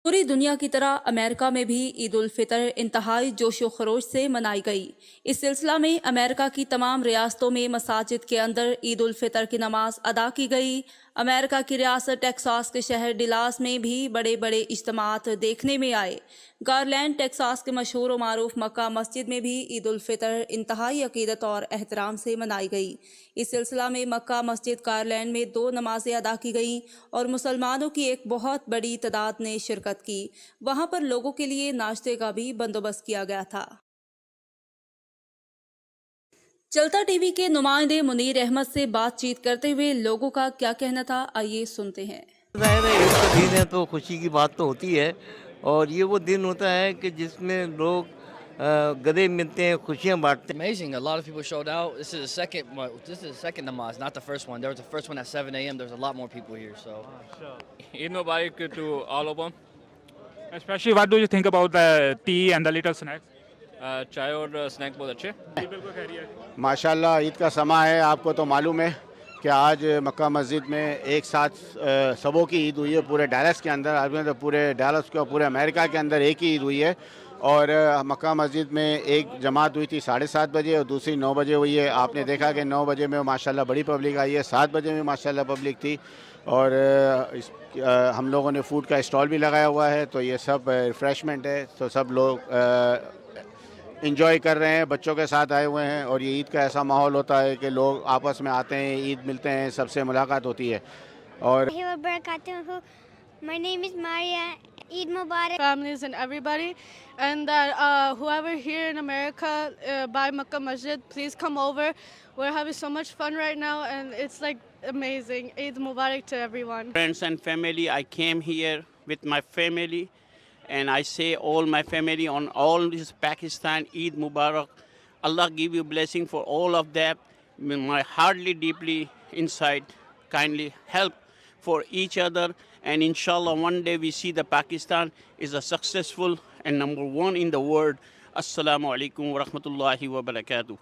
पूरी दुनिया की तरह अमेरिका में भी ईद उल फितर इंतहाई जोशो खरोश से मनाई गई। इस सिलसिला में अमेरिका की तमाम रियासतों में मसाजिद के अंदर ईद उल फितर की नमाज अदा की गई। अमेरिका की रियासत टेक्सास के शहर डिलास में भी बड़े बड़े इजतमाआत देखने में आए। गारलैंड टेक्सास के मशहूर और मारूफ मक्का मस्जिद में भी ईद उल फितर इंतहाई अकीदत और एहतराम से मनाई गई। इस सिलसिला में मक्का मस्जिद गारलैंड में 2 नमाजें अदा की गईं और मुसलमानों की एक बहुत बड़ी तादाद ने शिरकत की। वहां पर लोगों के लिए नाश्ते का भी बंदोबस्त किया गया था। चलता टीवी के नुमाइंदे मुनीर अहमद से बातचीत करते हुए लोगों का क्या कहना था, आइए सुनते हैं। ज़ाहिर है ईद का दिन है तो खुशी की बात तो होती है, और ये वो दिन होता है कि जिसमें लोग गले मिलते हैं, खुशियाँ बांटते हैं। Amazing. A lot of people showed out. This is the second namaz, not the first one. There was the first one at 7 a.m. There's a lot more people here. So, Eid Mubarak to all of them. Especially, what do you think about the tea and the little snacks? चाय और snack बहुत अच्छे। माशाल्लाह ईद का समा है। आपको तो मालूम है कि आज मक्का मस्जिद में एक साथ सबों की ईद हुई है। पूरे डेलास के अंदर, आज तो पूरे डेलास के और पूरे अमेरिका के अंदर एक ही ईद हुई है। और मक्का मस्जिद में एक जमात हुई थी 7:30 बजे और दूसरी 9 बजे हुई है। आपने देखा कि 9 बजे में माशाल्लाह बड़ी पब्लिक आई है, 7 बजे में माशाल्लाह पब्लिक थी। और हम लोगों ने फूड का स्टॉल भी लगाया हुआ है, तो ये सब रिफ़्रेशमेंट है, तो सब लोग इंजॉय कर रहे हैं, बच्चों के साथ आए हुए हैं। और ये ईद का ऐसा माहौल होता है कि लोग आपस में आते हैं, ईद मिलते हैं, सबसे मुलाकात होती है। और My name is Maria. Eid Mubarak. Families and everybody, and that whoever here in America by Makkah Masjid, please come over. We're having so much fun right now, and it's like amazing. Eid Mubarak to everyone. Friends and family, I came here with my family, and I say all my family on all this Pakistan, Eid Mubarak. Allah give you blessing for all of them. My heartily deeply inside, kindly help for each other, and inshallah one day we see the Pakistan is a successful and #1 in the world. Assalamu alaikum wa rahmatullahi wa barakatuh.